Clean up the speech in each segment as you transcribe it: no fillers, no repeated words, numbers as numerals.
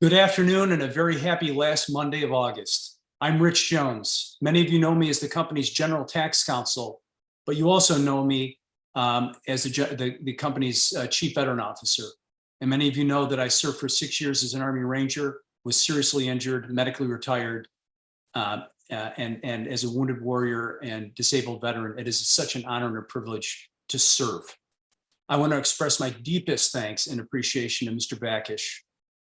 Good afternoon and a very happy last Monday of August. I'm Rich Jones. Many of you know me as the company's General Tax Counsel, but you also know me as the company's Chief Veteran Officer. And many of you know that I served for 6 years as an Army Ranger, was seriously injured, medically retired, and as a wounded warrior and disabled veteran. It is such an honor and a privilege to serve. I want to express my deepest thanks and appreciation to Mr. Bakish,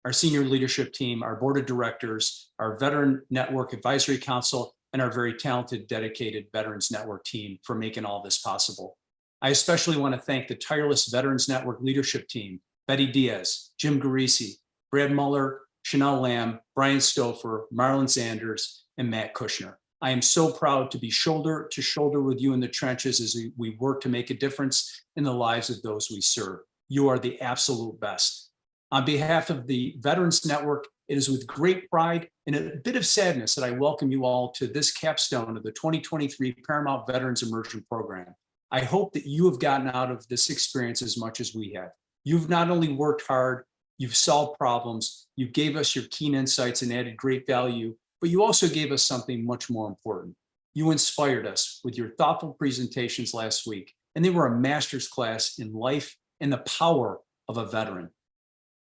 our senior leadership team, our board of directors, our Veteran Network Advisory Council, and our very talented, dedicated Veterans Network team for making all this possible. I especially want to thank the tireless Veterans Network leadership team, Betty Diaz, Jim Garisi, Brad Muller, Chanel Lamb, Brian Stouffer, Marlon Sanders, and Matt Kushner. I am so proud to be shoulder to shoulder with you in the trenches as we work to make a difference in the lives of those we serve. You are the absolute best. On behalf of the Veterans Network, it is with great pride and a bit of sadness that I welcome you all to this capstone of the 2023 Paramount Veterans Immersion Program. I hope that you have gotten out of this experience as much as we have. You've not only worked hard, you've solved problems, you gave us your keen insights and added great value, but you also gave us something much more important. You inspired us with your thoughtful presentations last week, and they were a master's class in life and the power of a veteran.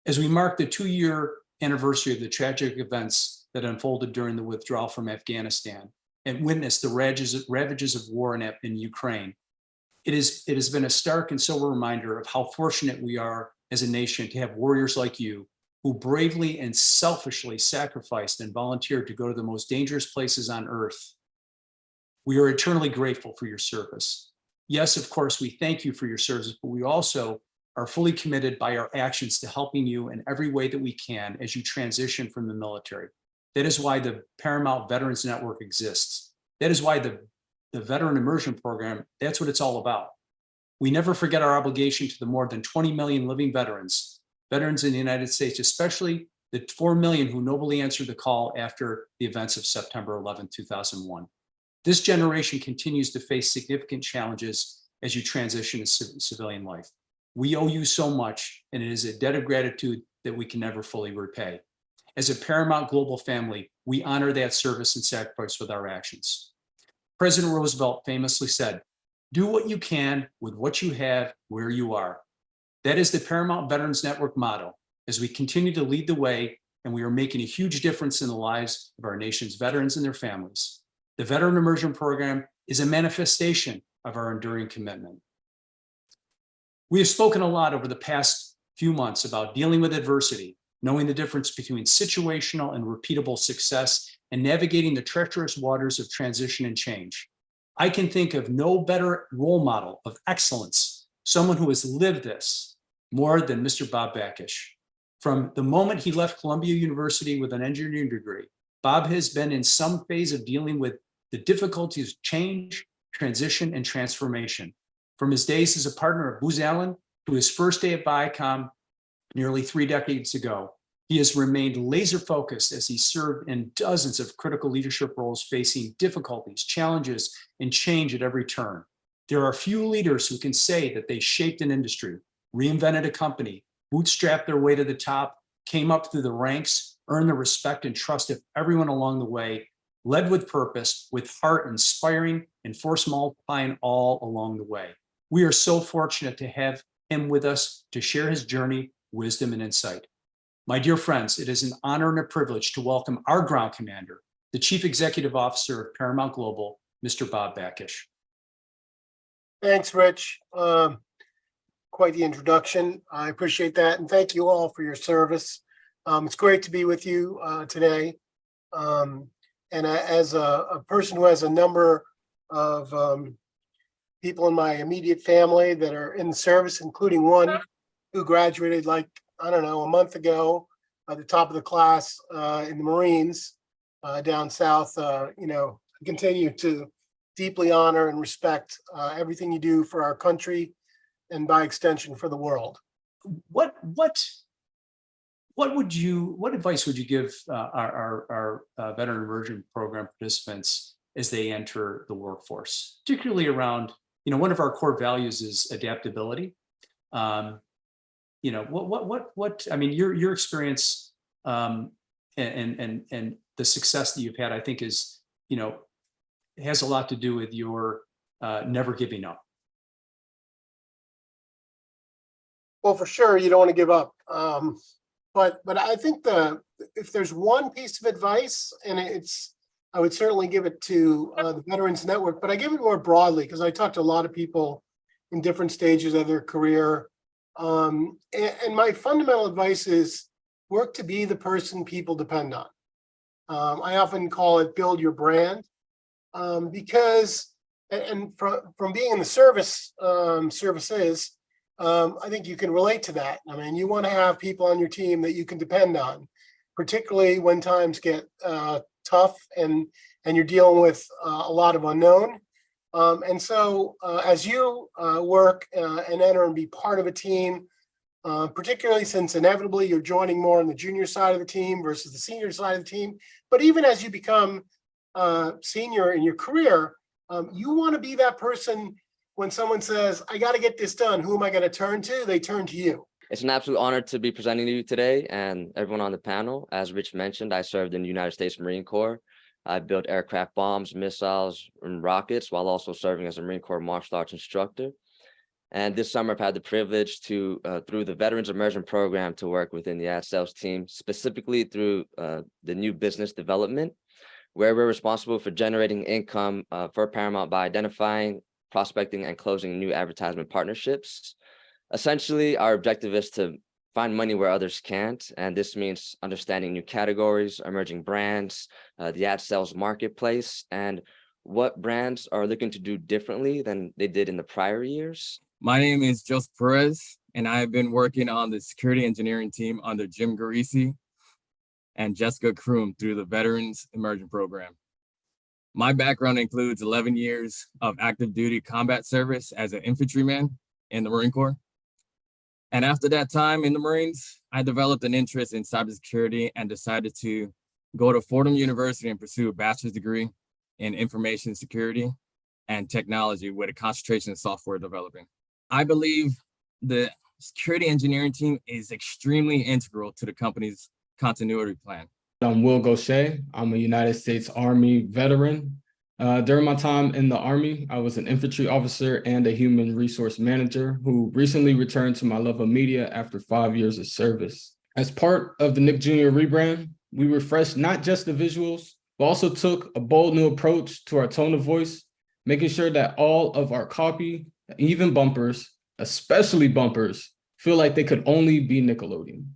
As we mark the 2-year anniversary of the tragic events that unfolded during the withdrawal from Afghanistan and witnessed the ravages of war in Ukraine, it has been a stark and sober reminder of how fortunate we are as a nation to have warriors like you who bravely and selfishly sacrificed and volunteered to go to the most dangerous places on earth. We are eternally grateful for your service. Yes, of course, we thank you for your service, but we also are fully committed by our actions to helping you in every way that we can as you transition from the military. That is why the Paramount Veterans Network exists. That is why the Veteran Immersion Program, that's what it's all about. We never forget our obligation to the more than 20 million living veterans in the United States, especially the 4 million who nobly answered the call after the events of September 11, 2001. This generation continues to face significant challenges as you transition to civilian life. We owe you so much, and it is a debt of gratitude that we can never fully repay. As a Paramount Global family, we honor that service and sacrifice with our actions. President Roosevelt famously said, "Do what you can with what you have where you are." That is the Paramount Veterans Network motto as we continue to lead the way, and we are making a huge difference in the lives of our nation's veterans and their families. The Veteran Immersion Program is a manifestation of our enduring commitment. We have spoken a lot over the past few months about dealing with adversity, knowing the difference between situational and repeatable success, and navigating the treacherous waters of transition and change. I can think of no better role model of excellence, someone who has lived this more than Mr. Bob Bakish. From the moment he left Columbia University with an engineering degree, Bob has been in some phase of dealing with the difficulties of change, transition, and transformation. From his days as a partner of Booz Allen to his first day at Viacom nearly 3 decades ago, he has remained laser focused as he served in dozens of critical leadership roles, facing difficulties, challenges, and change at every turn. There are few leaders who can say that they shaped an industry, reinvented a company, bootstrapped their way to the top, came up through the ranks, earned the respect and trust of everyone along the way, led with purpose, with heart inspiring, and force multiplying all along the way. We are so fortunate to have him with us to share his journey, wisdom, and insight. My dear friends, it is an honor and a privilege to welcome our ground commander, the Chief Executive Officer of Paramount Global, Mr. Bob Bakish. Thanks, Rich. Quite the introduction. I appreciate that. And thank you all for your service. It's great to be with you today. And as a person who has a number of people in my immediate family that are in the service, including one who graduated a month ago at the top of the class in the Marines down south, I continue to deeply honor and respect everything you do for our country and by extension for the world. What advice would you give our Veteran Immersion Program participants as they enter the workforce, particularly around, one of our core values is adaptability. Your experience and the success that you've had, I think is, has a lot to do with your never giving up. Well, for sure, you don't want to give up. But I think if there's one piece of advice, and I would certainly give it to the Veterans Network, but I give it more broadly because I talk to a lot of people in different stages of their career. And my fundamental advice is work to be the person people depend on. I often call it build your brand, because, and from being in the services, I think you can relate to that. I mean, you want to have people on your team that you can depend on, particularly when times get tough and you're dealing with a lot of unknown. And so as you work and enter and be part of a team, particularly since inevitably you're joining more on the junior side of the team versus the senior side of the team, but even as you become senior in your career, you want to be that person. When someone says, I got to get this done, who am I going to turn to? They turn to you. It's an absolute honor to be presenting to you today and everyone on the panel. As Rich mentioned, I served in the United States Marine Corps. I built aircraft bombs, missiles, and rockets while also serving as a Marine Corps martial arts instructor. And this summer, I've had the privilege to, through the Veterans Immersion Program, to work within the ad sales team, specifically through the new business development, where we're responsible for generating income for Paramount by identifying, prospecting, and closing new advertisement partnerships. Essentially, our objective is to find money where others can't, and this means understanding new categories, emerging brands, the ad sales marketplace, and what brands are looking to do differently than they did in the prior years. My name is Joseph Perez, and I have been working on the security engineering team under Jim Garisi and Jessica Kroom through the Veterans Immersion Program. My background includes 11 years of active duty combat service as an infantryman in the Marine Corps. And after that time in the Marines, I developed an interest in cybersecurity and decided to go to Fordham University and pursue a bachelor's degree in information security and technology with a concentration in software development. I believe the security engineering team is extremely integral to the company's continuity plan. I'm Will Gaucher. I'm a United States Army veteran. During my time in the Army, I was an infantry officer and a human resource manager who recently returned to my love of media after 5 years of service. As part of the Nick Jr. rebrand, we refreshed not just the visuals, but also took a bold new approach to our tone of voice, making sure that all of our copy, even bumpers, especially bumpers, feel like they could only be Nickelodeon.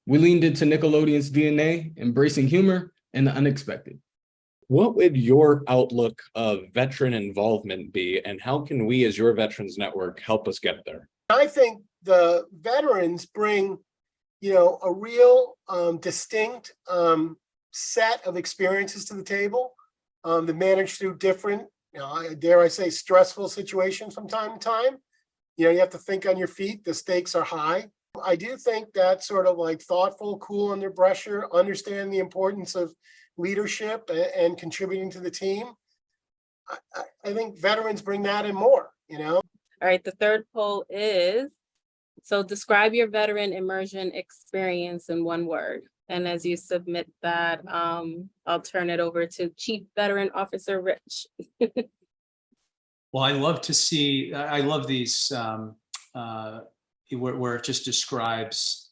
We leaned into Nickelodeon's DNA, embracing humor and the unexpected. What would your outlook of veteran involvement be, and how can we as your Veterans Network help us get there? I think the veterans bring, a real distinct set of experiences to the table that manage through different, dare I say, stressful situations from time to time. You have to think on your feet. The stakes are high. I do think that sort of like thoughtful, cool under pressure, understand the importance of leadership and contributing to the team. I think veterans bring that and more, All right, the third poll is, so describe your veteran immersion experience in one word. And as you submit that, I'll turn it over to Chief Veteran Officer Rich. Well, I love these where it just describes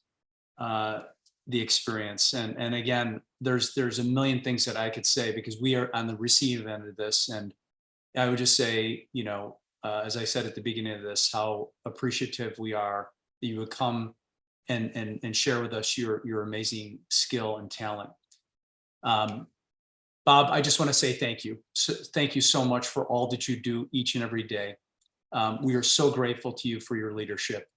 the experience. And again, there's a million things that I could say because we are on the receiving end of this. And I would just say, as I said at the beginning of this, how appreciative we are that you would come and share with us your amazing skill and talent. Bob, I just want to say thank you. Thank you so much for all that you do each and every day. We are so grateful to you for your leadership.